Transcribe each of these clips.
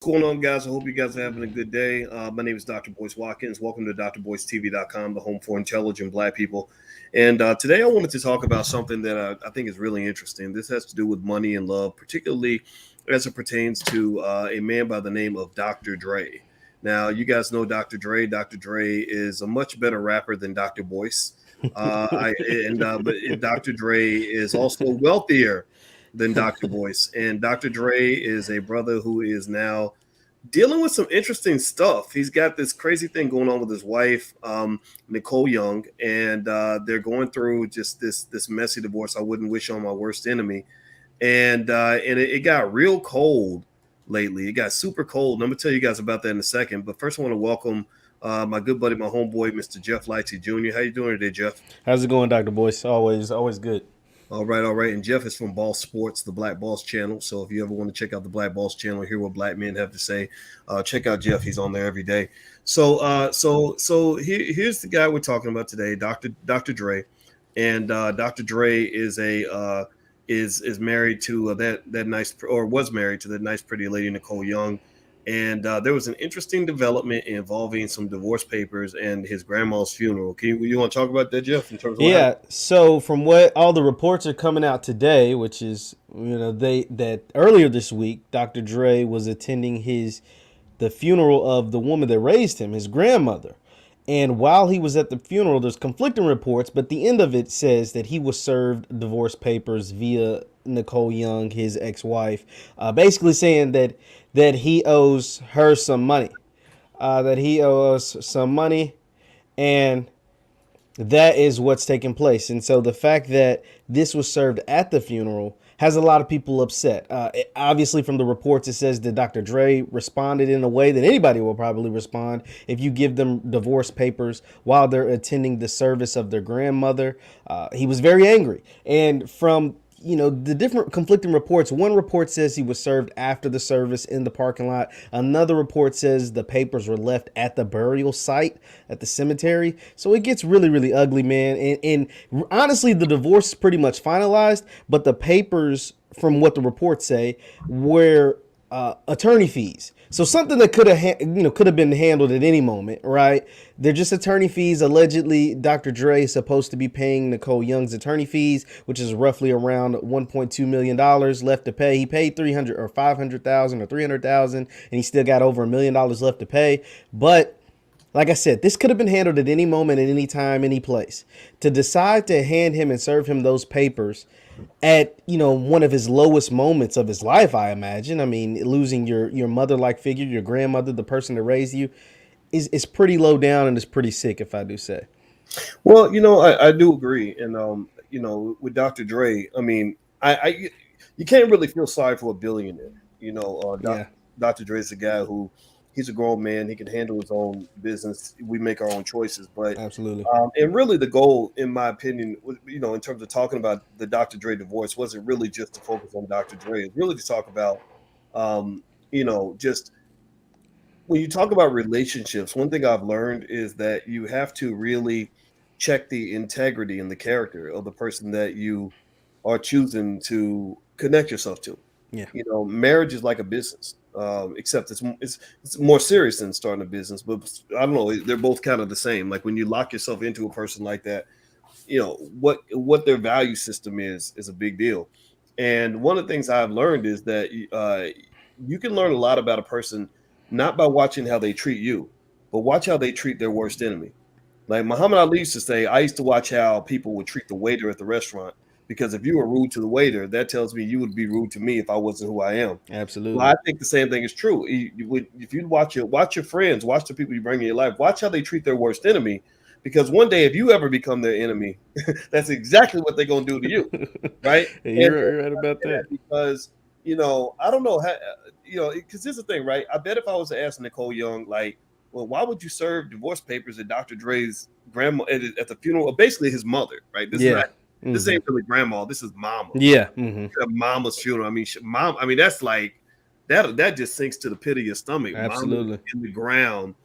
What's going on, guys? I hope you guys are having a good day. My name is Dr. Boyce Watkins. Welcome to drboycetv.com, the home for intelligent Black people. And today I wanted to talk about something that I think is really interesting. This has to do with money and love, particularly as it pertains to a man by the name of Dr. Dre. Now, you guys know Dr. Dre. Dr. Dre is a much better rapper than Dr. Boyce. But Dr. Dre is also wealthier than Dr. Boyce. And Dr. Dre is a brother who is now dealing with some interesting stuff. He's got this crazy thing going on with his wife, Nicole Young, and they're going through just this messy divorce. I wouldn't wish on my worst enemy, and it got real cold lately. It got super cold. And I'm gonna tell you guys about that in a second. But first, I want to welcome my good buddy, my homeboy, Mr. Jeff Lighty Jr. How you doing today, Jeff? How's it going, Dr. Boyce? Always good. All right, all right. And Jeff is from Ball Sports, the Black Boss channel. So if you ever want to check out the Black Boss channel, hear what black men have to say, check out Jeff. He's on there every day. Here's the guy we're talking about today, Dr. Dre, and Dr. Dre is married to that nice, or was married to that nice pretty lady Nicole Young. And there was an interesting development involving some divorce papers and his grandma's funeral. You want to talk about that, Jeff, in terms of what happened? Yeah. So from what all the reports are coming out today, which is they that earlier this week, Dr. Dre was attending the funeral of the woman that raised him, his grandmother. And while he was at the funeral, there's conflicting reports, but the end of it says that he was served divorce papers via Nicole Young, his ex-wife, basically saying that he owes her some money, and that is what's taking place. And so the fact that this was served at the funeral has a lot of people upset. Obviously, from the reports, it says that Dr. Dre responded in a way that anybody will probably respond if you give them divorce papers while they're attending the service of their grandmother. He was very angry. And from the different conflicting reports. One report says he was served after the service in the parking lot. Another report says the papers were left at the burial site at the cemetery. So it gets really, really ugly, man. And honestly, the divorce is pretty much finalized, but the papers, from what the reports say, were attorney fees. So something that could have been handled at any moment, right? They're just attorney fees. Allegedly, Dr. Dre is supposed to be paying Nicole Young's attorney fees, which is roughly around $1.2 million left to pay. He paid 300 or 500,000 or 300,000, and he still got over $1 million left to pay. But like I said, this could have been handled at any moment, at any time, any place. To decide to hand him and serve him those papers at one of his lowest moments of his life, I imagine. I mean, losing your mother-like figure, your grandmother, the person that raised you, is pretty low down and is pretty sick, if I do say. Well, I do agree, and with Dr. Dre, I mean, I you can't really feel sorry for a billionaire. Yeah, Dr. Dre is a guy who he's a grown man. He can handle his own business. We make our own choices, but absolutely. and really the goal, in my opinion, in terms of talking about the Dr. Dre divorce, wasn't really just to focus on Dr. Dre. It's really to talk about, just when you talk about relationships, one thing I've learned is that you have to really check the integrity and the character of the person that you are choosing to connect yourself to. Yeah. Marriage is like a business, except it's more serious than starting a business. But I don't know, they're both kind of the same. Like when you lock yourself into a person like that, what their value system is a big deal. And one of the things I've learned is that you can learn a lot about a person not by watching how they treat you, but watch how they treat their worst enemy. Like Muhammad Ali used to say, I used to watch how people would treat the waiter at the restaurant, because if you were rude to the waiter, that tells me you would be rude to me if I wasn't who I am. Well, Absolutely. I think the same thing is true. If you watch your friends, watch the people you bring in your life, watch how they treat their worst enemy, because one day if you ever become their enemy, that's exactly what they're gonna do to you, right? And You're right about that. because I don't know how, because here's the thing, right? I bet if I was to ask Nicole Young, like, well, why would you serve divorce papers at Dr. Dre's grandma at the funeral of basically his mother, right? Yeah. This ain't really grandma, this is mama. Yeah. Mama's funeral. I mean, mom. I mean, that's like that. That just sinks to the pit of your stomach. Mama Absolutely. in the ground,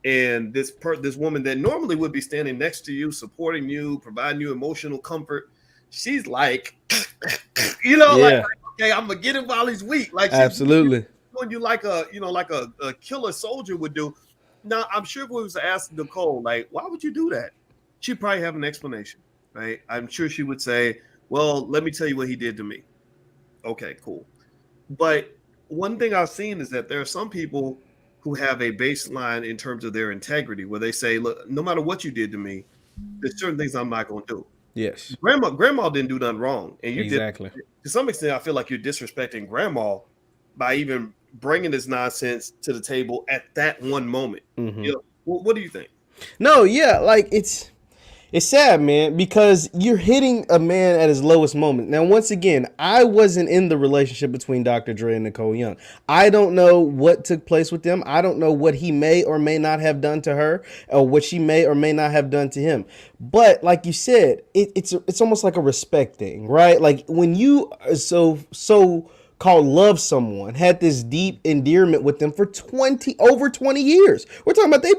and this woman that normally would be standing next to you, supporting you, providing you emotional comfort, she's like, like Yeah. okay, I'm gonna get him while he's weak. Like she's Absolutely. on you like a killer soldier would do. Now, I'm sure if we was to ask Nicole, like, why would you do that? She'd probably have an explanation, right? I'm sure she would say, well, let me tell you what he did to me. Okay, cool. But one thing I've seen is that there are some people who have a baseline in terms of their integrity where they say, look, no matter what you did to me, there's certain things I'm not going to do. Yes. Grandma didn't do nothing wrong, and you did. Exactly. To some extent, I feel like you're disrespecting grandma by even bringing this nonsense to the table at that one moment. Mm-hmm. What do you think? No, yeah, like it's sad, man, because you're hitting a man at his lowest moment. Now, once again, I wasn't in the relationship between Dr. Dre and Nicole Young. I don't know what took place with them. I don't know what he may or may not have done to her, or what she may or may not have done to him. But like you said, it's almost like a respect thing, right? Like when you are so called love someone, had this deep endearment with them for over 20 years. We're talking about they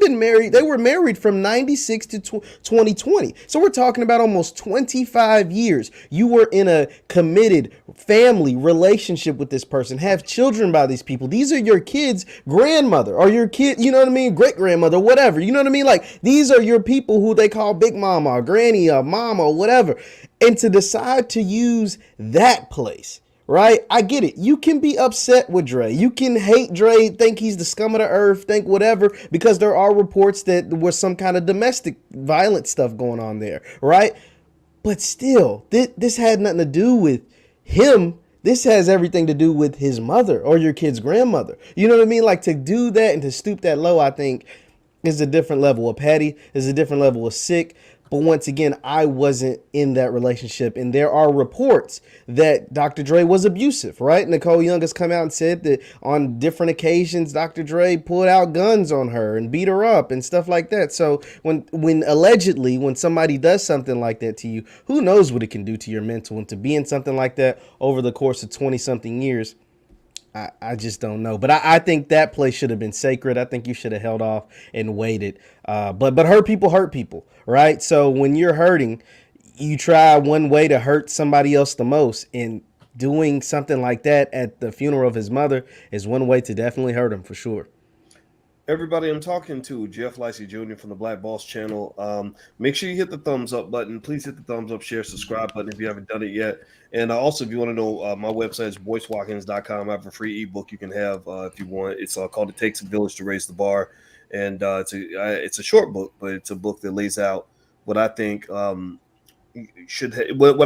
were married from 96 to 2020. So we're talking about almost 25 years. You were in a committed family relationship with this person, have children by these people. These are your kids' grandmother or your kid, you know what I mean? Great grandmother, whatever. You know what I mean? Like these are your people who they call big mama or granny or mama or whatever. And to decide to use that place, right? I get it. You can be upset with Dre. You can hate Dre, think he's the scum of the earth, think whatever, because there are reports that there was some kind of domestic violence stuff going on there, right? But still, this had nothing to do with him. This has everything to do with his mother or your kid's grandmother. You know what I mean? Like to do that and to stoop that low, I think is a different level of petty, is a different level of sick. But once again, I wasn't in that relationship. And there are reports that Dr. Dre was abusive, right? Nicole Young has come out and said that on different occasions, Dr. Dre pulled out guns on her and beat her up and stuff like that. So when allegedly, when somebody does something like that to you, who knows what it can do to your mental, and to be in something like that over the course of 20 something years, I just don't know. But I think that place should have been sacred. I think you should have held off and waited. But hurt people, right? So when you're hurting, you try one way to hurt somebody else the most. And doing something like that at the funeral of his mother is one way to definitely hurt him for sure. Everybody I'm talking to, Jeff Licey Jr. from the Black Boss channel. Make sure you hit the thumbs up button. Please hit the thumbs up, share, subscribe button if you haven't done it yet. And also, if you want to know, my website is boycewatkins.com. I have a free ebook you can have if you want. It's called It Takes a Village to Raise the Bar. And it's a short book, but it's a book that lays out what I think what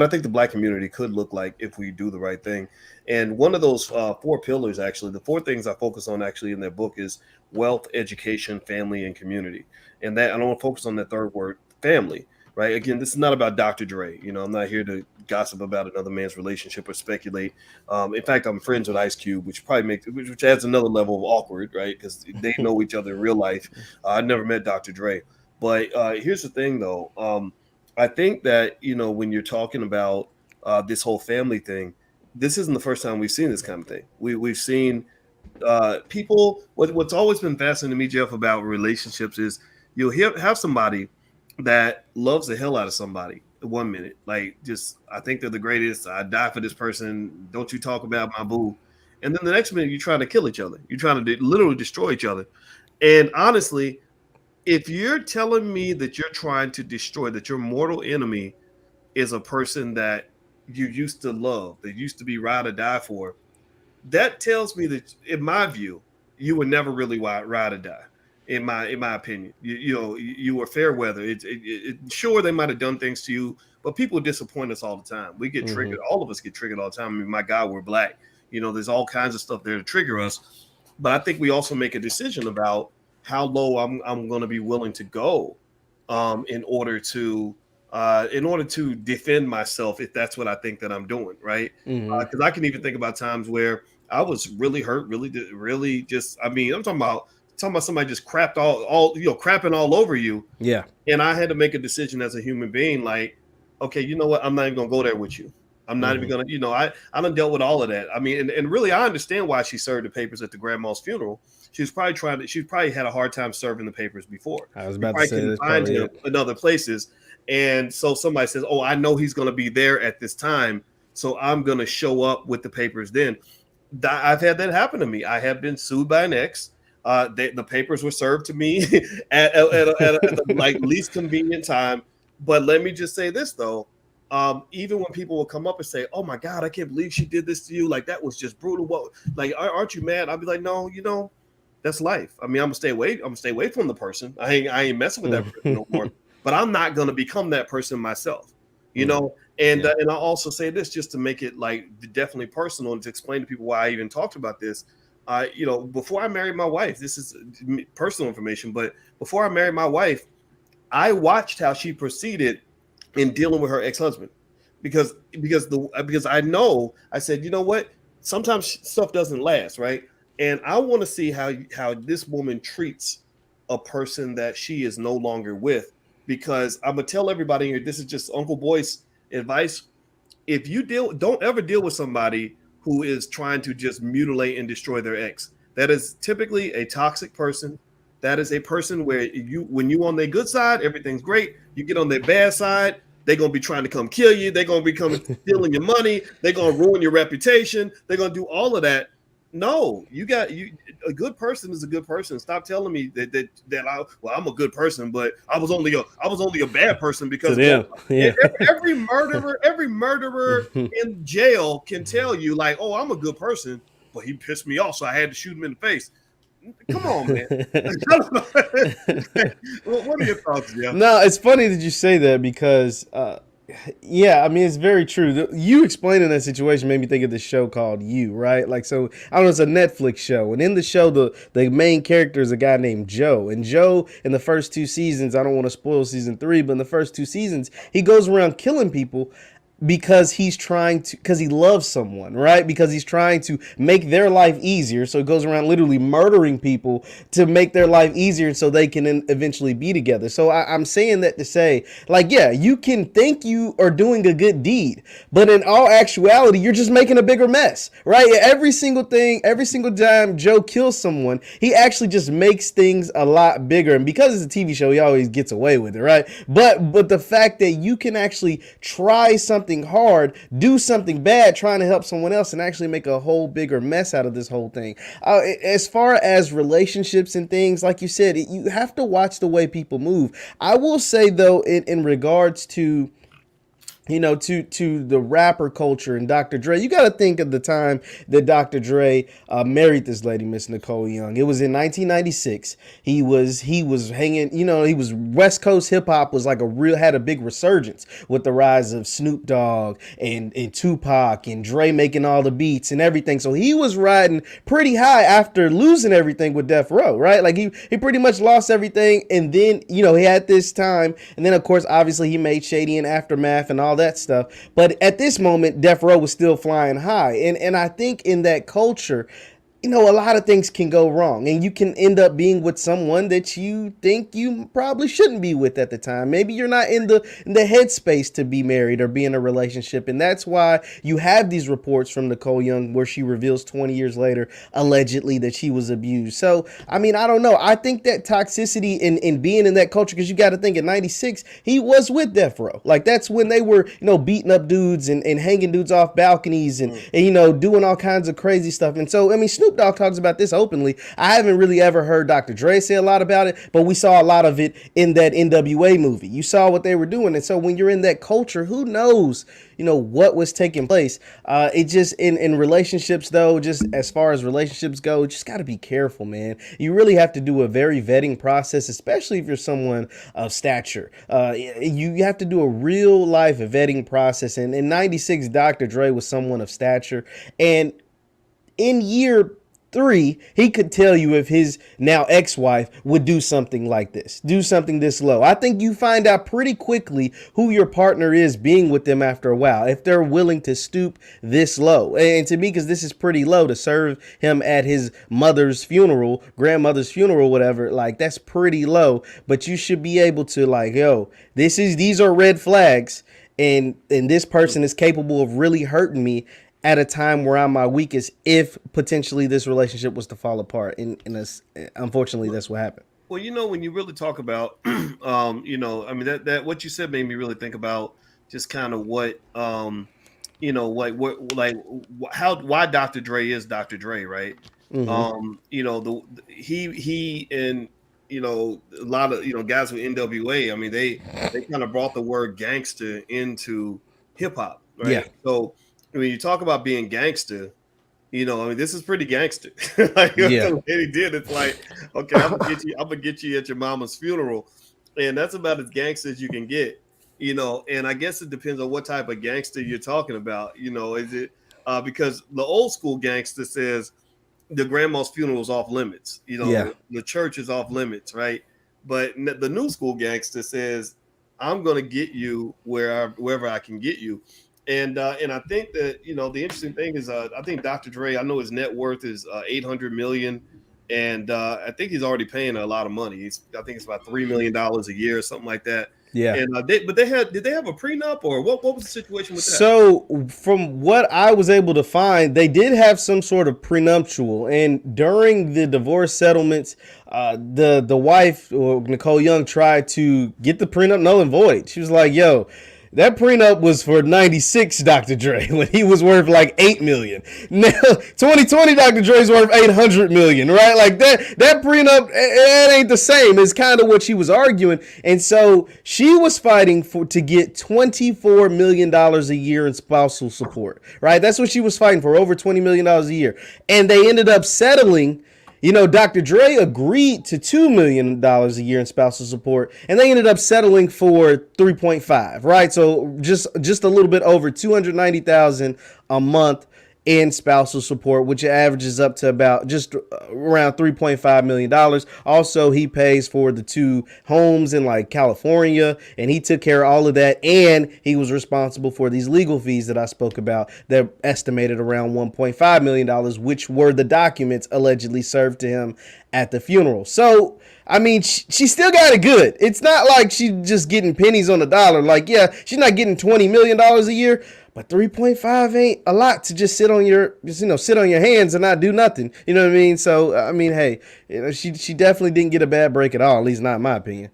I think the Black community could look like if we do the right thing. And one of those 4 pillars, actually, the 4 things I focus on actually in their book is wealth, education, family, and community. And that I don't want to focus on that third word, family, right? Again, this is not about Dr. Dre. I'm not here to gossip about another man's relationship or speculate. In fact, I'm friends with Ice Cube, which adds another level of awkward, right? Because they know each other in real life. I never met Dr. Dre. But here's the thing, though. I think that, when you're talking about this whole family thing, this isn't the first time we've seen this kind of thing. We've seen people. What's always been fascinating to me, Jeff, about relationships is you'll have somebody that loves the hell out of somebody 1 minute. Like, just, I think they're the greatest. I die for this person. Don't you talk about my boo. And then the next minute, you're trying to kill each other. You're trying to literally destroy each other. And honestly, if you're telling me that you're trying to destroy, that your mortal enemy is a person that you used to love, that used to be ride or die for, that tells me that, in my view, you were never really ride or die. In my opinion, you were fair weather. Sure, they might have done things to you, but people disappoint us all the time. We get triggered. All of us get triggered all the time. I mean, my God, we're Black. There's all kinds of stuff there to trigger us. But I think we also make a decision about how low I'm going to be willing to go in order to defend myself, if that's what I think that I'm doing, right? Because I can even think about times where I was really hurt, really just. I mean, I'm talking about somebody just crapping all over you. Yeah. And I had to make a decision as a human being, like, okay, you know what? I'm not even gonna go there with you. I'm not even gonna, I done dealt with all of that. I mean, and really, I understand why she served the papers at the grandma's funeral. She probably had a hard time serving the papers before. I was about to say this. Find him in other places. And so somebody says, oh, I know he's going to be there at this time, so I'm going to show up with the papers then. I've had that happen to me. I have been sued by an ex. The papers were served to me at the like least convenient time. But let me just say this though. Even when people will come up and say, "Oh my God, I can't believe she did this to you. Like that was just brutal." What? Like, aren't you mad? I'll be like, "No, that's life. I mean, I'm gonna stay away. I'm gonna stay away from the person. I ain't messing with that person no more. But I'm not gonna become that person myself. You know." And I'll also say this just to make it like definitely personal and to explain to people why I even talked about this. Before I married my wife, this is personal information, but before I married my wife, I watched how she proceeded in dealing with her ex-husband because I said, you know what? Sometimes stuff doesn't last, right? And I want to see how this woman treats a person that she is no longer with because I'm gonna tell everybody here, this is just Uncle Boy's advice. If you don't ever deal with somebody who is trying to just mutilate and destroy their ex. That is typically a toxic person. That is a person where when you on their good side, everything's great. You get on their bad side, they're gonna be trying to come kill you. They're gonna be coming stealing your money. They're gonna ruin your reputation. They're gonna do all of that. No, a good person is a good person. Stop telling me I'm a good person, but I was only a bad person To because them, yeah. every murderer in jail can tell you like, oh, I'm a good person, but he pissed me off, so I had to shoot him in the face. Come on, man. What are your thoughts, Jeff? No, it's funny that you say that because, yeah, I mean, it's very true. You explaining that situation made me think of this show called You, right? Like, so I don't know, it's a Netflix show, and in the show, the main character is a guy named Joe, and Joe in the first two seasons, I don't want to spoil season 3, but in the first two seasons, he goes around killing people because because he loves someone, right? Because he's trying to make their life easier. So he goes around literally murdering people to make their life easier so they can eventually be together. So I'm saying that to say, like, yeah, you can think you are doing a good deed, but in all actuality, you're just making a bigger mess, right? Every single time Joe kills someone, he actually just makes things a lot bigger. And because it's a TV show, he always gets away with it, right? But the fact that you can actually try something hard, do something bad, trying to help someone else, and actually make a whole bigger mess out of this whole thing. As far as relationships and things, like you said, you have to watch the way people move. I will say though, in regards to to the rapper culture and Dr. Dre, you got to think of the time that Dr. Dre married this lady, Miss Nicole Young. It was in 1996. He was hanging, he was West Coast hip hop was like had a big resurgence with the rise of Snoop Dogg and Tupac and Dre making all the beats and everything. So he was riding pretty high after losing everything with Death Row, right? Like he pretty much lost everything, and then he had this time, and then of course obviously he made Shady and Aftermath and all that stuff. But at this moment, Death Row was still flying high. And I think in that culture, a lot of things can go wrong, and you can end up being with someone that you think you probably shouldn't be with at the time. Maybe you're not in the headspace to be married or be in a relationship, and that's why you have these reports from Nicole Young where she reveals 20 years later, allegedly, that she was abused. So, I mean, I don't know. I think that toxicity in being in that culture, because you got to think in 96, he was with Death Row. Like, that's when they were, beating up dudes and hanging dudes off balconies and doing all kinds of crazy stuff. And so, I mean, Snoop Dogg talks about this openly. I haven't really ever heard Dr. Dre say a lot about it, but we saw a lot of it in that NWA movie. You saw what they were doing. And so when you're in that culture, who knows, what was taking place. It just, in relationships though, just as far as relationships go, just got to be careful, man. You really have to do a very vetting process, especially if you're someone of stature. You have to do a real life vetting process. And in 96, Dr. Dre was someone of stature. And in year 3, he could tell you if his now ex-wife would do something like this, do something this low. I think you find out pretty quickly who your partner is being with them after a while, if they're willing to stoop this low. And to me, because this is pretty low to serve him at his mother's funeral, grandmother's funeral, whatever, like that's pretty low. But you should be able to like, yo, these are red flags, and this person is capable of really hurting me at a time where I'm my weakest, if potentially this relationship was to fall apart. And unfortunately, that's what happened. Well, when you really talk about, I mean, that what you said made me really think about just kind of what, how why Dr. Dre is Dr. Dre, right? Mm-hmm. He and a lot of guys with NWA. I mean, they kind of brought the word gangster into hip hop, Yeah. right? So when you talk about being gangster, I mean, this is pretty gangster. Like what Yeah. the lady did, it's like, okay, I'm gonna get you at your mama's funeral, and that's about as gangster as you can get. And I guess it depends on what type of gangster you're talking about. Is it because the old school gangster says the grandma's funeral is off limits. Yeah. The church is off limits, right? But the new school gangster says, "I'm going to get you wherever I can get you." And I think that the interesting thing is I think Dr. Dre. I know his net worth is 800 million, and I think he's already paying a lot of money. I think it's about $3 million a year or something like that. Yeah. And did they have a prenup or what was the situation with that? So, from what I was able to find, they did have some sort of prenuptial, and during the divorce settlements, the wife, or Nicole Young, tried to get the prenup null and void. She was like, "Yo, that prenup was for 96 Dr. Dre when he was worth like 8 million. Now 2020 Dr. Dre's worth 800 million, right? Like that prenup, it ain't the same. It's kind of what she was arguing. And so she was fighting to get $24 million a year in spousal support, right? That's what she was fighting for, over $20 million a year. And they ended up settling. Dr. Dre agreed to $2 million a year in spousal support, and they ended up settling for 3.5, right? So just a little bit over 290,000 a month in spousal support, which averages up to about just around $3.5 million. Also, he pays for the two homes in like California, and he took care of all of that. And he was responsible for these legal fees that I spoke about that estimated around $1.5 million, which were the documents allegedly served to him at the funeral. So, I mean, she still got it good. It's not like she's just getting pennies on the dollar. Like, yeah, she's not getting $20 million a year, but 3.5 ain't a lot to just sit on your hands and not do nothing. You know what I mean? So, I mean, hey, she definitely didn't get a bad break at all. At least not in my opinion.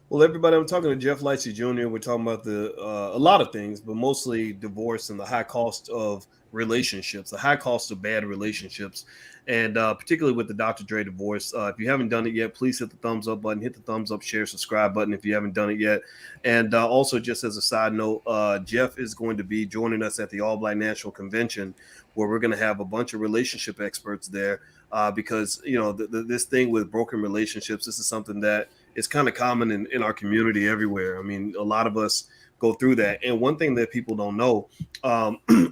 Well, everybody, I'm talking to Jeff Lightsey Jr. We're talking about a lot of things, but mostly divorce and the high cost of relationships, the high cost of bad relationships, and particularly with the Dr. Dre divorce. If you haven't done it yet, please hit the thumbs up button, hit the thumbs up, share, subscribe button if you haven't done it yet. And also, just as a side note, Jeff is going to be joining us at the All Black National Convention, where we're going to have a bunch of relationship experts there because this thing with broken relationships, this is something that it's kind of common in our community everywhere. I mean, a lot of us go through that. And one thing that people don't know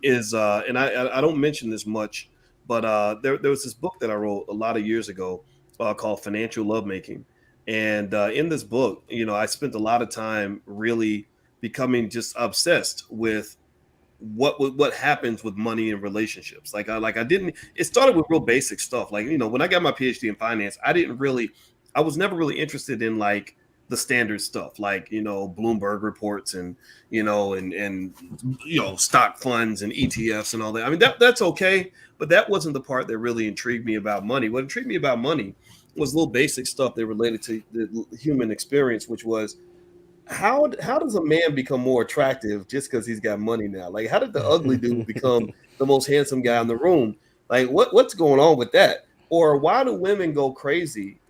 is, and I don't mention this much, but there was this book that I wrote a lot of years ago called Financial Lovemaking. And in this book, I spent a lot of time really becoming just obsessed with what happens with money in relationships. I didn't. It started with real basic stuff. Like when I got my PhD in finance, I was never really interested in like the standard stuff, like Bloomberg reports and stock funds and ETFs and all that. I mean that's okay, but that wasn't the part that really intrigued me about money. What intrigued me about money was little basic stuff that related to the human experience, which was how does a man become more attractive just because he's got money now? Like, how did the ugly dude become the most handsome guy in the room? Like, what's going on with that? Or why do women go crazy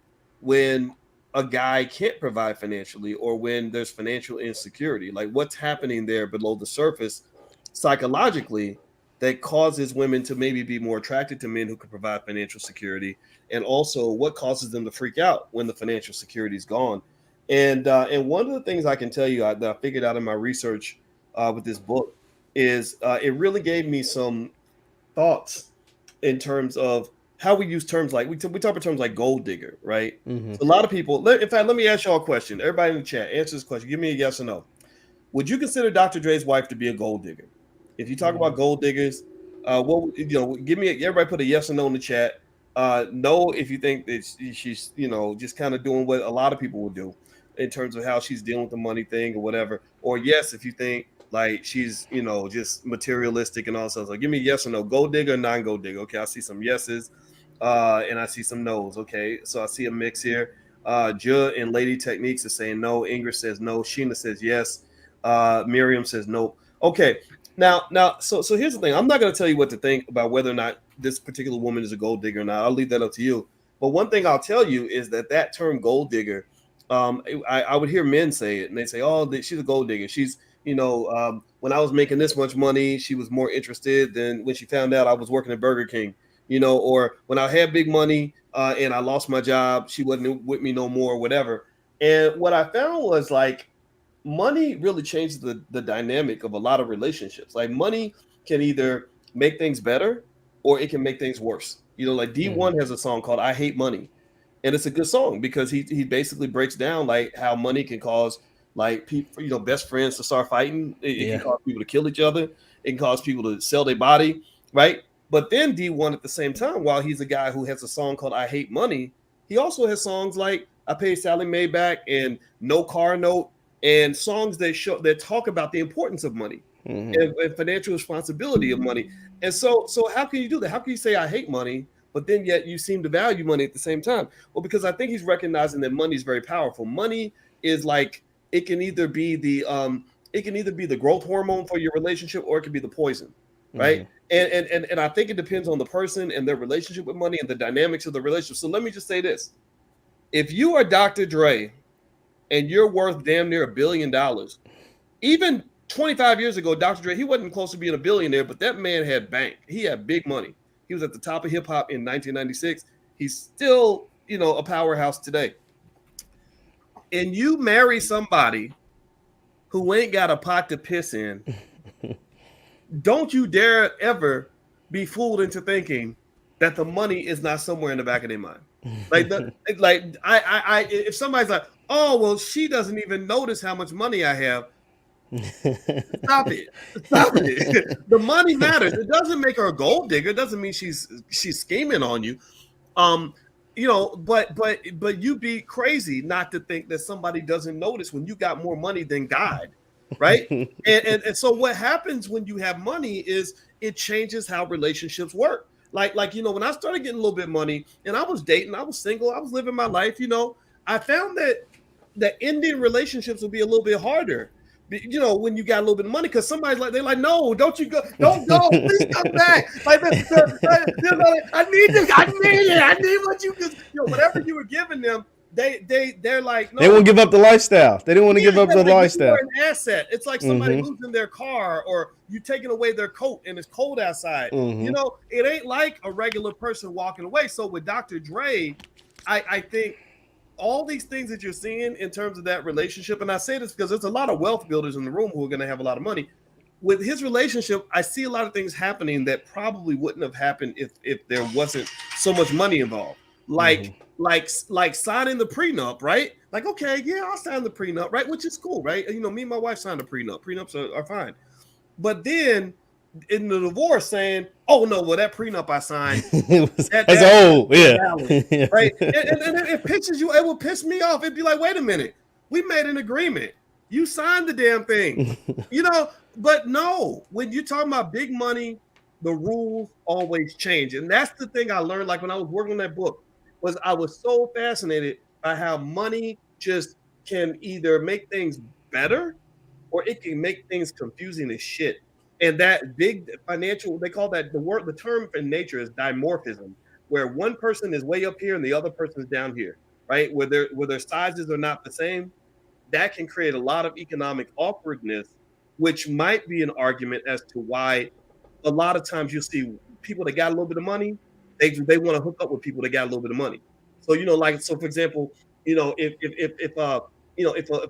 when a guy can't provide financially, or when there's financial insecurity? Like, what's happening there below the surface psychologically that causes women to maybe be more attracted to men who can provide financial security, and also what causes them to freak out when the financial security is gone? And one of the things I can tell you that I figured out in my research with this book is it really gave me some thoughts in terms of how we use terms like we talk about terms like gold digger, right? Mm-hmm. So a lot of people. In fact, let me ask y'all a question. Everybody in the chat, answer this question. Give me a yes or no. Would you consider Dr. Dre's wife to be a gold digger? If you talk about gold diggers, give me everybody put a yes or no in the chat. No, if you think that she's just kind of doing what a lot of people would do in terms of how she's dealing with the money thing or whatever. Or yes, if you think like she's just materialistic and all stuff. So give me a yes or no, gold digger, non-gold digger. Okay, I see some yeses, and I see some no's. Okay, so I see a mix here. Jud and Lady Techniques is saying no. Ingrid says no. Sheena says yes. Miriam says no. Okay, So here's the thing. I'm not going to tell you what to think about whether or not this particular woman is a gold digger or not. I'll leave that up to you. But one thing I'll tell you is that term gold digger, I would hear men say it, and they say, "Oh, she's a gold digger. She's, when I was making this much money, she was more interested than when she found out I was working at Burger King, or when I had big money and I lost my job, she wasn't with me no more, or whatever." And what I found was like money really changes the dynamic of a lot of relationships. Like money can either make things better or it can make things worse. Like D1 has a song called I Hate Money. And it's a good song because he basically breaks down like how money can cause like people, best friends to start fighting. It can cause people to kill each other. It can cause people to sell their body, right? But then D1 at the same time, while he's a guy who has a song called I Hate Money, he also has songs like I Paid Sally Mae Back and No Car Note, and songs that talk about the importance of money and financial responsibility of money. And so how can you do that? How can you say I hate money, but then yet you seem to value money at the same time? Well, because I think he's recognizing that money is very powerful. Money is like it can either be the growth hormone for your relationship, or it can be the poison, right? And I think it depends on the person and their relationship with money and the dynamics of the relationship. So let me just say this: if you are Dr. Dre and you're worth damn near $1 billion, even 25 years ago, Dr. Dre, he wasn't close to being a billionaire, but that man had bank. He had big money. He was at the top of hip hop in 1996. He's still, a powerhouse today. And you marry somebody who ain't got a pot to piss in, don't you dare ever be fooled into thinking that the money is not somewhere in the back of their mind. If somebody's like, oh, well, she doesn't even notice how much money I have. Stop it. The money matters. It doesn't make her a gold digger. It doesn't mean she's scheming on you. But you'd be crazy not to think that somebody doesn't notice when you got more money than God, right? and so what happens when you have money is it changes how relationships work. Like when I started getting a little bit of money and I was dating, I was single, I was living my life, I found that ending relationships would be a little bit harder. When you got a little bit of money, because somebody's like, they're like, no, don't you go, don't go, please come back. Like, I need this, I need what you, whatever you were giving them, they're like, no. They won't give up the lifestyle. They didn't want to give up the lifestyle. You're an asset. It's like somebody losing their car, or you taking away their coat and it's cold outside. It ain't like a regular person walking away. So with Dr. Dre, I think all these things that you're seeing in terms of that relationship, and I say this because there's a lot of wealth builders in the room who are going to have a lot of money. With his relationship, I see a lot of things happening that probably wouldn't have happened if there wasn't so much money involved. Like signing the prenup, right? Like, okay, yeah, I'll sign the prenup, right? Which is cool, right? Me and my wife signed a prenup. Prenups are fine. But then in the divorce saying, oh no, well, that prenup I signed, that's old, yeah. Right? And it pisses you, it will piss me off. It'd be like, wait a minute, we made an agreement. You signed the damn thing. But no, when you're talking about big money, the rules always change. And that's the thing I learned, like when I was working on that book, was I was so fascinated by how money just can either make things better or it can make things confusing as shit. And that big financial, they call that the term in nature is dimorphism, where one person is way up here and the other person is down here, right? Where their sizes are not the same. That can create a lot of economic awkwardness, which might be an argument as to why a lot of times you'll see people that got a little bit of money, they want to hook up with people that got a little bit of money. So so for example, if a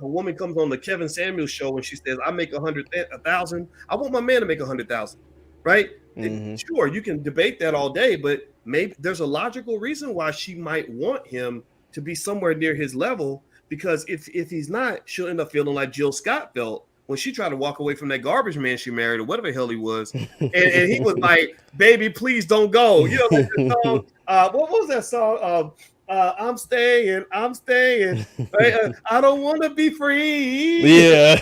woman comes on the Kevin Samuels show and she says, I make 100,000, I want my man to make 100,000, right? Sure, you can debate that all day, but maybe there's a logical reason why she might want him to be somewhere near his level, because if he's not, she'll end up feeling like Jill Scott felt when she tried to walk away from that garbage man she married, or whatever the hell he was. And he was like, baby, please don't go. Like the song, what was that song? I'm staying. Right? I don't want to be free. Yeah.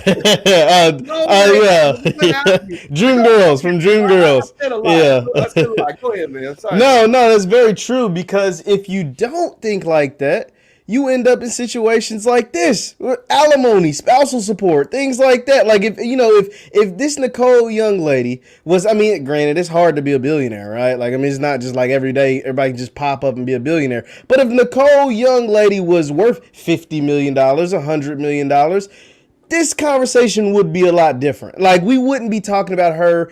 Dream Girls from Dream Girls. Yeah. I said a lot. Go ahead, man. Sorry. No, that's very true, because if you don't think like that, you end up in situations like this, alimony, spousal support, things like that. Like if this Nicole Young lady was, I mean, granted, it's hard to be a billionaire, right? Like, I mean, it's not just like every day everybody can just pop up and be a billionaire. But if Nicole Young lady was worth $50 million, $100 million, this conversation would be a lot different. Like, we wouldn't be talking about her,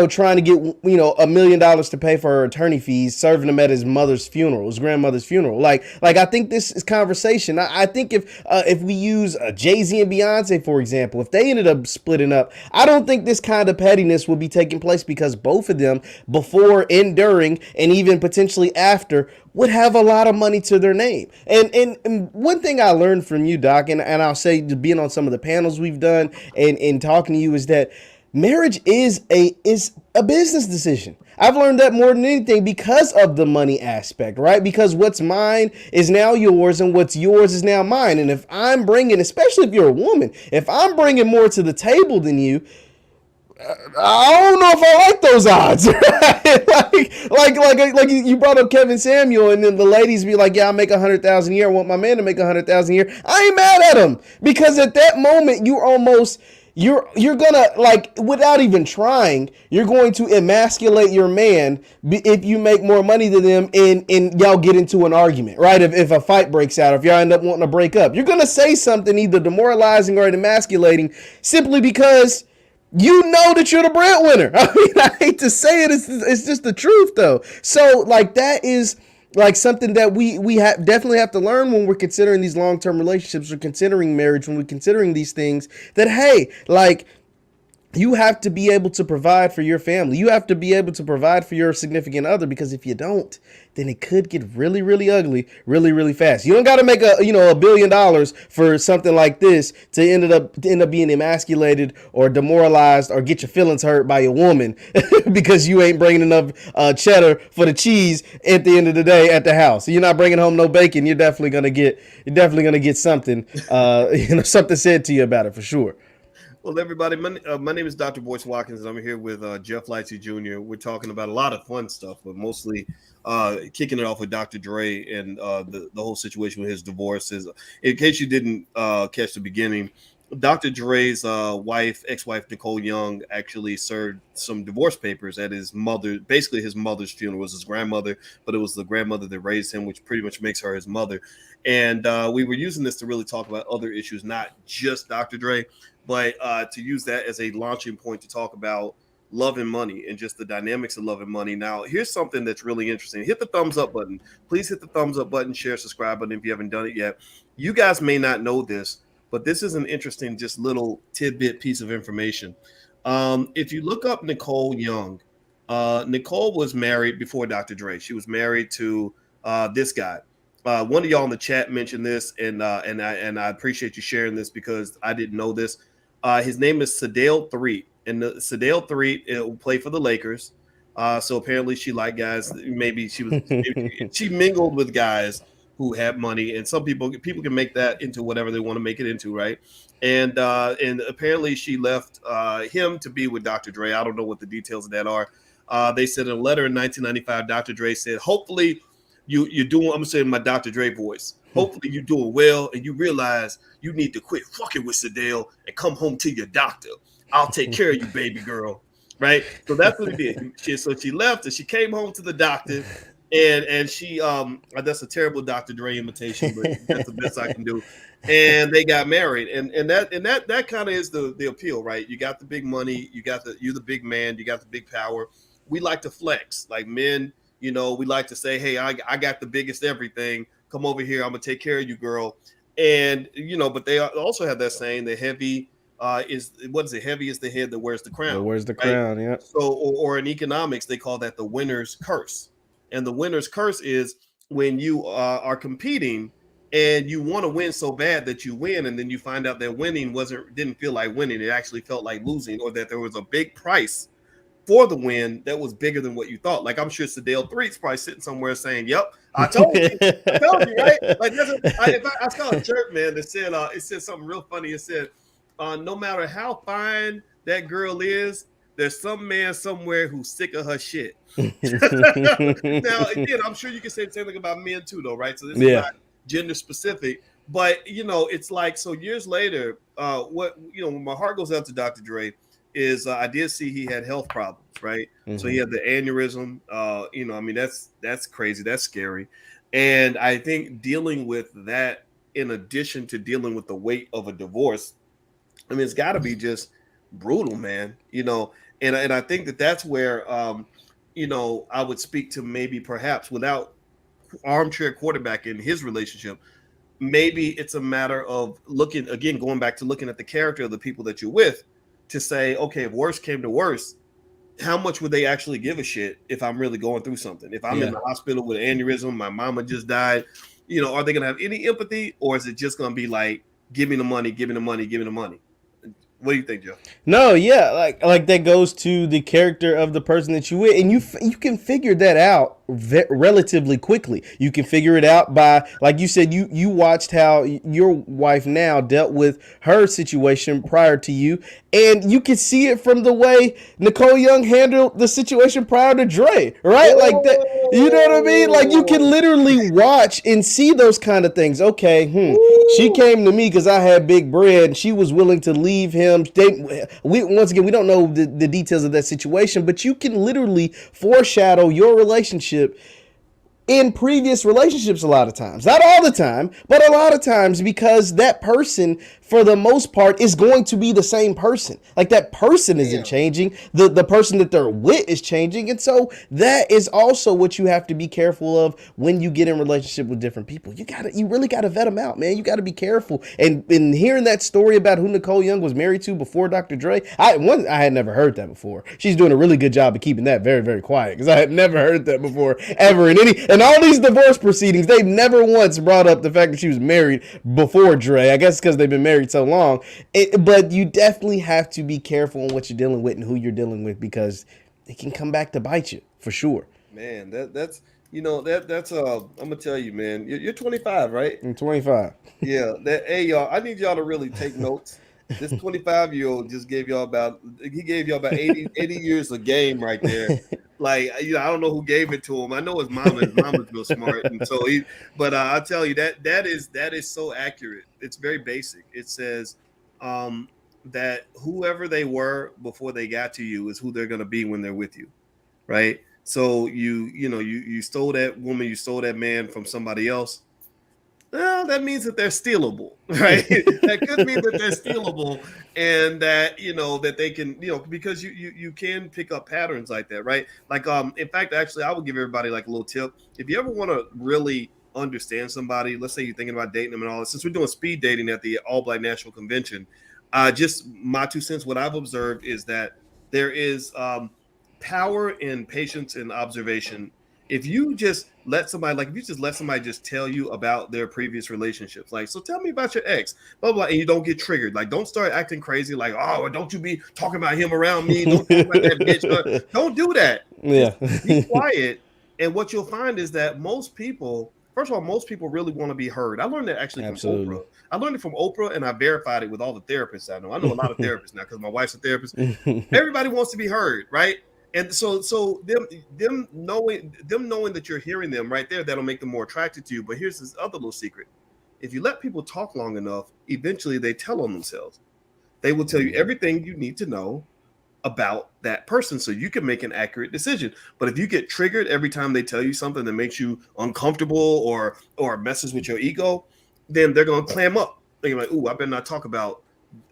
trying to get, $1 million to pay for her attorney fees, serving them at his mother's funeral, his grandmother's funeral. Like I think this is conversation. I think if we use Jay-Z and Beyonce, for example, if they ended up splitting up, I don't think this kind of pettiness would be taking place, because both of them, before, during, and even potentially after, would have a lot of money to their name. And one thing I learned from you, Doc, and I'll say, being on some of the panels we've done and talking to you, is that marriage is a business decision. I've learned that more than anything, because of the money aspect, right? Because what's mine is now yours, and what's yours is now mine. And if I'm bringing, especially if you're a woman, if I'm bringing more to the table than you, I don't know if I like those odds. like you brought up Kevin Samuel, and then the ladies be like, "Yeah, I make 100,000 a year. I want my man to make 100,000 a year." I ain't mad at him, because at that moment you're gonna, like, without even trying, you're going to emasculate your man if you make more money than them, and y'all get into an argument, right? If a fight breaks out, if y'all end up wanting to break up, you're gonna say something either demoralizing or emasculating, simply because you know that you're the breadwinner. I mean, I hate to say it, it's just the truth, though. So, like, that is like something that we definitely have to learn when we're considering these long-term relationships, or considering marriage, when we're considering these things. That, hey, like, you have to be able to provide for your family. You have to be able to provide for your significant other, because if you don't, then it could get really, really ugly really, really fast. You don't got to make $1 billion for something like this to end up being emasculated or demoralized or get your feelings hurt by a woman because you ain't bringing enough cheddar for the cheese at the end of the day at the house. You're not bringing home no bacon. You're definitely gonna get something something said to you about it, for sure. Well, everybody, my name is Dr. Boyce Watkins, and I'm here with Jeff Lightsey Jr. We're talking about a lot of fun stuff, but mostly kicking it off with Dr. Dre and the whole situation with his divorce. In case you didn't catch the beginning, Dr. Dre's ex-wife Nicole Young, actually served some divorce papers at his mother, basically his mother's funeral. It was his grandmother, but it was the grandmother that raised him, which pretty much makes her his mother. And we were using this to really talk about other issues, not just Dr. Dre, but to use that as a launching point to talk about love and money and just the dynamics of love and money. Now, here's something that's really interesting. Hit the thumbs up button. Please hit the thumbs up button, share, subscribe button if you haven't done it yet. You guys may not know this, but this is an interesting, just little tidbit piece of information. If you look up Nicole Young, Nicole was married before Dr. Dre. She was married to this guy. One of y'all in the chat mentioned this, and I appreciate you sharing this, because I didn't know this. His name is Sadale Threet, and Sadale Threet will play for the Lakers. So apparently she liked guys. Maybe she mingled with guys who have money, and some people can make that into whatever they want to make it into, right? And apparently she left him to be with Dr. Dre. I don't know what the details of that are. They said in a letter in 1995, Dr. Dre said, "Hopefully you're doing." I'm saying my Dr. Dre voice. Hopefully you're doing well, and you realize you need to quit fucking with Sadale and come home to your doctor. I'll take care of you, baby girl. Right? So that's what he did. So she left, and she came home to the doctor, and she that's a terrible Dr. Dre imitation, but that's the best I can do. And they got married, and that kind of is the appeal, right? You got the big money, you're the big man, you got the big power. We like to flex, like men. We like to say, "Hey, I got the biggest everything. Come over here. I'm gonna take care of you, girl." And but they also have that saying: "The heavy what is it? Heavy is the head that wears the crown." That wears the right? crown, yeah. So, or in economics, they call that the winner's curse. And the winner's curse is when you are competing and you want to win so bad that you win, and then you find out that winning didn't feel like winning. It actually felt like losing, or that there was a big price for the win that was bigger than what you thought. Like, I'm sure Sadale Threet's probably sitting somewhere saying, "Yep, I told you, right?" Like, I saw a shirt, man, that said it said something real funny. It said, "No matter how fine that girl is, there's some man somewhere who's sick of her shit." Now, again, I'm sure you can say the same thing about men too, though, right? So this is gender specific. But it's like, so years later, what when my heart goes out to Dr. Dre is, I did see he had health problems, right? So he Mm-hmm. had the aneurysm. I mean, that's crazy, that's scary, and I think dealing with that in addition to dealing with the weight of a divorce, I mean, it's got to be just brutal, man. And I think that's where I would speak to, maybe perhaps without armchair quarterback in his relationship. Maybe it's a matter of looking again, going back to looking at the character of the people that you're with, to say, okay, if worse came to worse, how much would they actually give a shit if I'm really going through something? If I'm in Yeah. the hospital with an aneurysm, my mama just died, are they gonna have any empathy, or is it just gonna be like, give me the money, give me the money, give me the money? What do you think, Joe? No, yeah, like that goes to the character of the person that you with, and you can figure that out relatively quickly. You can figure it out by, like you said, you watched how your wife now dealt with her situation prior to you, and you can see it from the way Nicole Young handled the situation prior to Dre, right? Like that, you know what I mean? Like you can Oh, literally watch and see those kind of things. Okay, she woo. came to me because I had big bread, and she was willing to leave him. We once again, we don't know the details of that situation, but you can literally foreshadow your relationship in previous relationships a lot of times. Not all the time, but a lot of times, because that person, for the most part, is going to be the same person. Like that person isn't Damn. changing. The person that they're with is changing. And so that is also what you have to be careful of when you get in relationship with different people. You really gotta vet them out, man. You gotta be careful. And in hearing that story about who Nicole Young was married to before Dr. Dre, I had never heard that before. She's doing a really good job of keeping that very, very quiet, because I had never heard that before ever in any. And all these divorce proceedings, they've never once brought up the fact that she was married before Dre. I guess because they've been married so long. But you definitely have to be careful on what you're dealing with and who you're dealing with, because it can come back to bite you for sure. Man, that's I'm gonna tell you, man. You're 25, right? I'm 25. Yeah. Hey, y'all, I need y'all to really take notes. This 25-year-old just gave y'all about he gave y'all about 80 years of game right there. Like, I don't know who gave it to him. I know his mama. His mama's real smart, and so he. But I tell you, that is so accurate. It's very basic. It says that whoever they were before they got to you is who they're gonna be when they're with you, right? So you stole that woman, you stole that man from somebody else. Well, that means that they're stealable, right? That could mean that they're stealable, and that that they can, because you can pick up patterns like that, right? Like, in fact, actually, I would give everybody like a little tip. If you ever want to really understand somebody, let's say you're thinking about dating them and all this, since we're doing speed dating at the All Black National Convention, just my 2 cents, what I've observed is that there is power in patience and observation. If you just let somebody, like, if you just let somebody just tell you about their previous relationships, like, so tell me about your ex, blah blah, and you don't get triggered, like, don't start acting crazy, like, oh, don't you be talking about him around me, don't talk about that bitch, don't do that. Yeah. Just be quiet. And what you'll find is that most people, first of all, most people really want to be heard. I learned that actually from Absolutely. Oprah. I learned it from Oprah, and I verified it with all the therapists I know. I know a lot of therapists now because my wife's a therapist. Everybody wants to be heard, right? And so them knowing that you're hearing them right there, that'll make them more attracted to you. But here's this other little secret: if you let people talk long enough, eventually they tell on themselves. They will tell you everything you need to know about that person so you can make an accurate decision. But if you get triggered every time they tell you something that makes you uncomfortable or messes with your ego, then they're gonna clam up. They're like, "Ooh, I better not talk about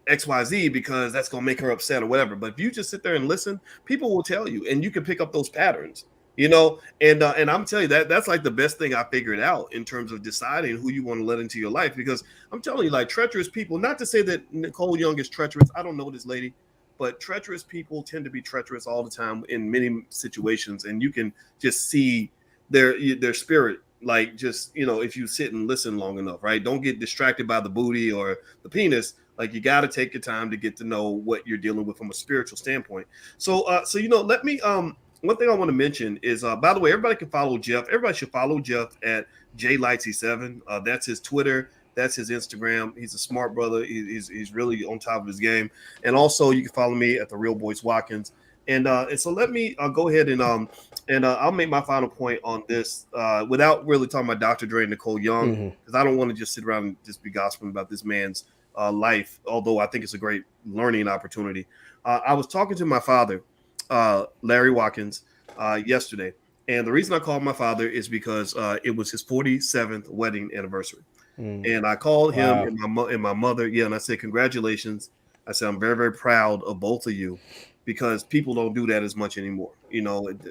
XYZ because that's gonna make her upset or whatever." But if you just sit there and listen, people will tell you, and you can pick up those patterns. And I'm telling you, that's like the best thing I figured out in terms of deciding who you want to let into your life. Because I'm telling you, like, treacherous people, not to say that Nicole Young is treacherous. I don't know this lady, but treacherous people tend to be treacherous all the time in many situations, and you can just see their spirit. Like, just, if you sit and listen long enough, right? Don't get distracted by the booty or the penis. Like, you got to take your time to get to know what you're dealing with from a spiritual standpoint. So let me one thing I want to mention is, by the way, everybody can follow Jeff. Everybody should follow Jeff at JLightsy7. That's his Twitter. That's his Instagram. He's a smart brother. He's really on top of his game. And also, you can follow me at the Real Boyce Watkins. And so let me go ahead and I'll make my final point on this without really talking about Dr. Dre and Nicole Young, Hmm. because I don't want to just sit around and just be gossiping about this man's life. Although I think it's a great learning opportunity. I was talking to my father, Larry Watkins, yesterday, and the reason I called my father is because it was his 47th wedding anniversary. Mm. And I called him Wow. and my mother, yeah, and I said, congratulations. I said, I'm very, very proud of both of you, because people don't do that as much anymore.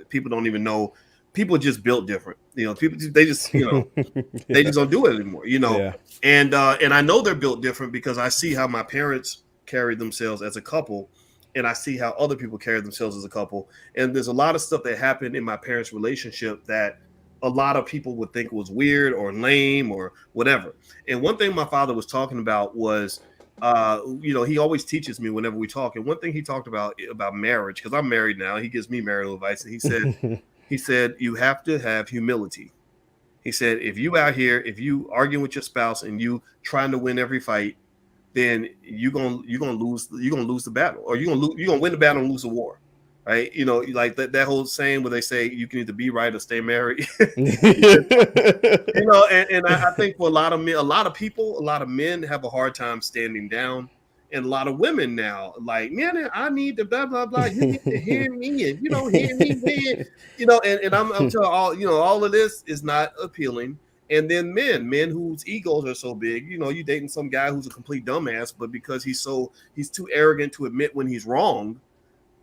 People don't even know. People just built different. People, they just, they Yeah. just don't do it anymore. Yeah. And I know they're built different because I see how my parents carried themselves as a couple, and I see how other people carry themselves as a couple. And there's a lot of stuff that happened in my parents' relationship that a lot of people would think was weird or lame or whatever. And one thing my father was talking about was, he always teaches me whenever we talk. And one thing he talked about marriage, because I'm married now, he gives me marital advice, and he said you have to have humility. He said, if you arguing with your spouse and you trying to win every fight, then you're gonna lose the battle, or you're gonna win the battle and lose the war, right? Like that whole saying where they say you can either be right or stay married. And I think for a lot of men, a lot of people, a lot of men have a hard time standing down, and a lot of women now, like, man, I need to blah blah blah. You need to hear me, and you don't hear me, man. And I'm telling all of this is not appealing. And then men whose egos are so big, you dating some guy who's a complete dumbass, but because he's too arrogant to admit when he's wrong,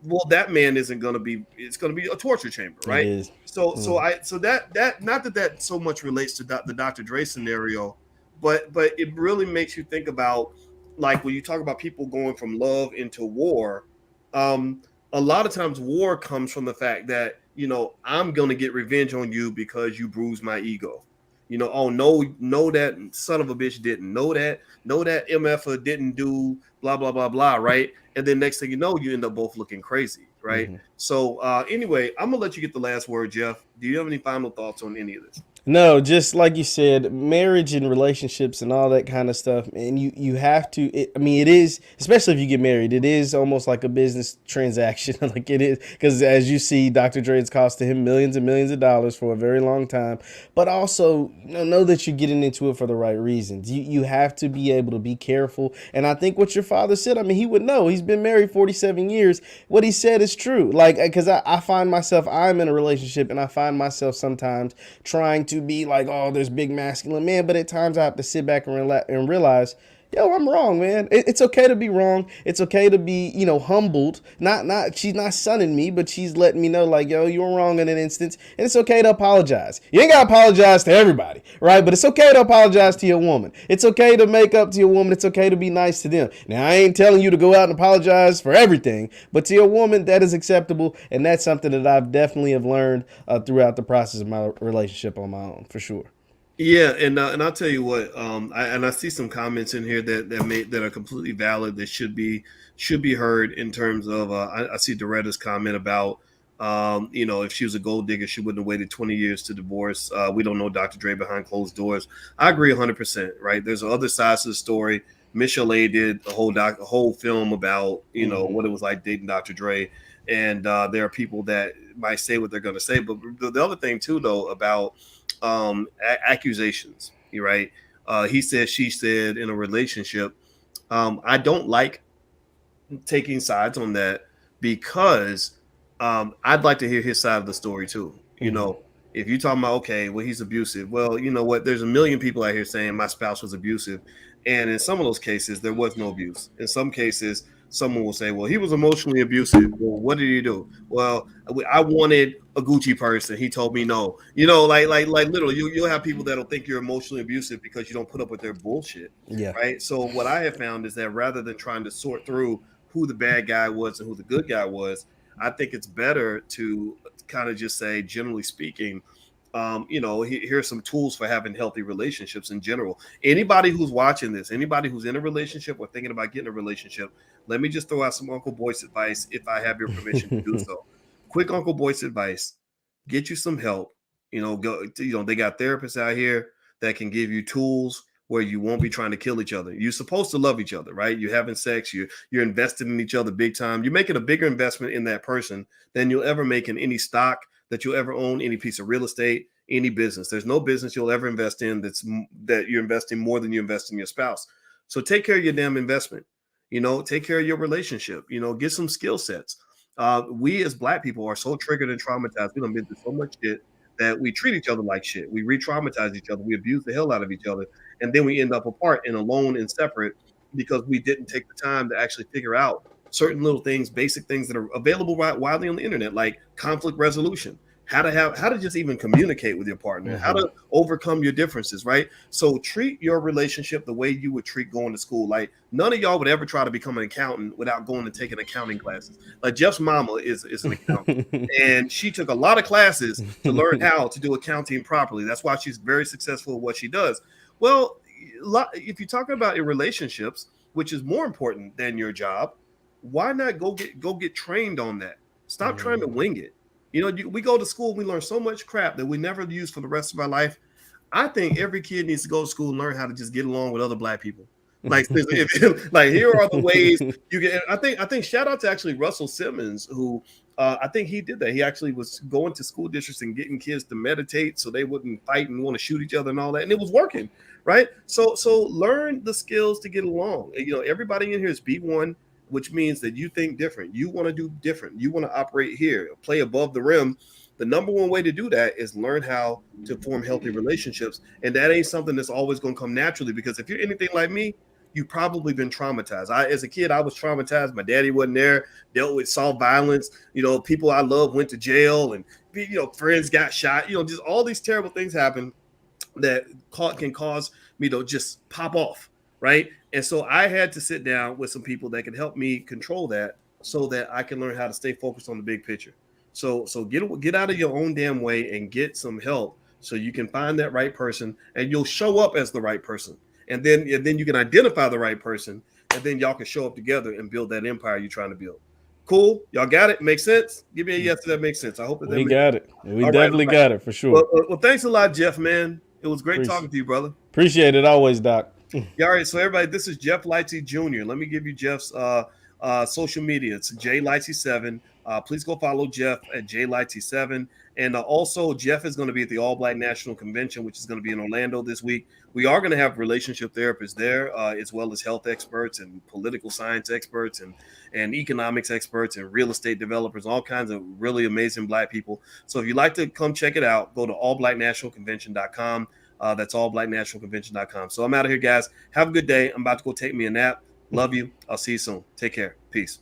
well, that man isn't going to be. It's going to be a torture chamber, It right? is. So Mm. I so that not that so much relates to the Dr. Dre scenario, but it really makes you think about, like, when you talk about people going from love into war. Um, a lot of times, war comes from the fact that I'm going to get revenge on you because you bruised my ego. Oh, no, that son of a bitch didn't know that MF didn't do blah blah blah blah, right? And then next thing you know, you end up both looking crazy, right? Hmm. So anyway, I'm gonna let you get the last word, Jeff. Do you have any final thoughts on any of this? No, just like you said, marriage and relationships and all that kind of stuff, and you have to. I mean, it is, especially if you get married. It is almost like a business transaction, like it is, because as you see, Dr. Dre, it's costing him millions and millions of dollars for a very long time. But also, know that you're getting into it for the right reasons. You have to be able to be careful, and I think what your father said. I mean, he would know. He's been married 47 years. What he said is true. Like, because I find myself, I'm in a relationship, and I find myself sometimes trying to be like, oh, there's big masculine man, but at times I have to sit back and realize, yo, I'm wrong, man. It's okay to be wrong. It's okay to be, humbled. Not she's not sunning me, but she's letting me know, like, yo, you were wrong in an instance, and it's okay to apologize. You ain't gotta apologize to everybody, right? But it's okay to apologize to your woman. It's okay to make up to your woman. It's okay to be nice to them. Now, I ain't telling you to go out and apologize for everything, but to your woman, that is acceptable, and that's something that I've definitely have learned throughout the process of my relationship on my own, for sure. Yeah, and I'll tell you what. I see some comments in here that are completely valid, that should be heard in terms of. I see Doretta's comment about, if she was a gold digger, she wouldn't have waited 20 years to divorce. We don't know Dr. Dre behind closed doors. I agree 100%. Right? There's other sides to the story. Michelle A did a whole film about Mm-hmm. what it was like dating Dr. Dre, and there are people that might say what they're going to say. But the other thing too, though, about accusations. You right? He said, she said in a relationship. I don't like taking sides on that, because I'd like to hear his side of the story too. Mm-hmm. If you're talking about, okay, well, he's abusive. Well, you know what? There's a million people out here saying my spouse was abusive, and in some of those cases, there was no abuse. In some cases, someone will say, well, he was emotionally abusive. Well, what did he do? Well, I wanted a Gucci purse, and he told me no. Like literally, you'll have people that'll think you're emotionally abusive because you don't put up with their bullshit, Yeah. right? So what I have found is that rather than trying to sort through who the bad guy was and who the good guy was, I think it's better to kind of just say, generally speaking, here's some tools for having healthy relationships in general. Anybody who's watching this, anybody who's in a relationship or thinking about getting a relationship, let me just throw out some Uncle Boyce advice, if I have your permission to do so. Quick Uncle Boyce advice: get you some help. Go. They got therapists out here that can give you tools where you won't be trying to kill each other. You're supposed to love each other, right? You're having sex, you're invested in each other big time. You're making a bigger investment in that person than you'll ever make in any stock that you'll ever own, any piece of real estate, any business. There's no business you'll ever invest in that you're investing more than you invest in your spouse. So take care of your damn investment. Take care of your relationship. Get some skill sets. We as Black people are so triggered and traumatized. We done been through so much shit that we treat each other like shit. We re-traumatize each other. We abuse the hell out of each other, and then we end up apart and alone and separate because we didn't take the time to actually figure out certain little things, basic things that are available widely on the internet, like conflict resolution, how to just even communicate with your partner, how to overcome your differences, right? So treat your relationship the way you would treat going to school. Like none of y'all would ever try to become an accountant without going and taking accounting classes. Like Jeff's mama is an accountant, and she took a lot of classes to learn how to do accounting properly. That's why she's very successful at what she does. Well, if you're talking about your relationships, which is more important than your job, why not go get trained on that? Stop trying to wing it. We go to school, we learn so much crap that we never use for the rest of our life. I think every kid needs to go to school and learn how to just get along with other Black people. Like here are the ways you get. I think shout out to actually Russell Simmons, who I think he did that. He actually was going to school districts and getting kids to meditate so they wouldn't fight and want to shoot each other and all that, and it was working, right? So learn the skills to get along. Everybody in here is B1, which means that you think different. You want to do different. You want to operate here, play above the rim. The number one way to do that is learn how to form healthy relationships. And that ain't something that's always going to come naturally, because if you're anything like me, you've probably been traumatized. As a kid, I was traumatized. My daddy wasn't there, saw violence. People I love went to jail, and friends got shot. Just all these terrible things happen that can cause me to just pop off, right? And so I had to sit down with some people that could help me control that so that I can learn how to stay focused on the big picture. So get out of your own damn way and get some help so you can find that right person, and you'll show up as the right person. And then you can identify the right person, and then y'all can show up together and build that empire you're trying to build. Cool? Y'all got it? Makes sense? Give me a yes to that makes sense. I hope that we got it. We definitely got it for sure. Well, thanks a lot, Jeff, man. It was great talking to you, brother. Appreciate it always, Doc. Yeah, all right, so everybody, this is Jeff Lightsey Jr. Let me give you Jeff's social media. It's JLightsey7. Please go follow Jeff at JLightsey7. And also, Jeff is going to be at the All Black National Convention, which is going to be in Orlando this week. We are going to have relationship therapists there, as well as health experts and political science experts and economics experts and real estate developers, all kinds of really amazing Black people. So if you'd like to come check it out, go to allblacknationalconvention.com. That's allblacknationalconvention.com. So I'm out of here, guys. Have a good day. I'm about to go take me a nap. Love you. I'll see you soon. Take care. Peace.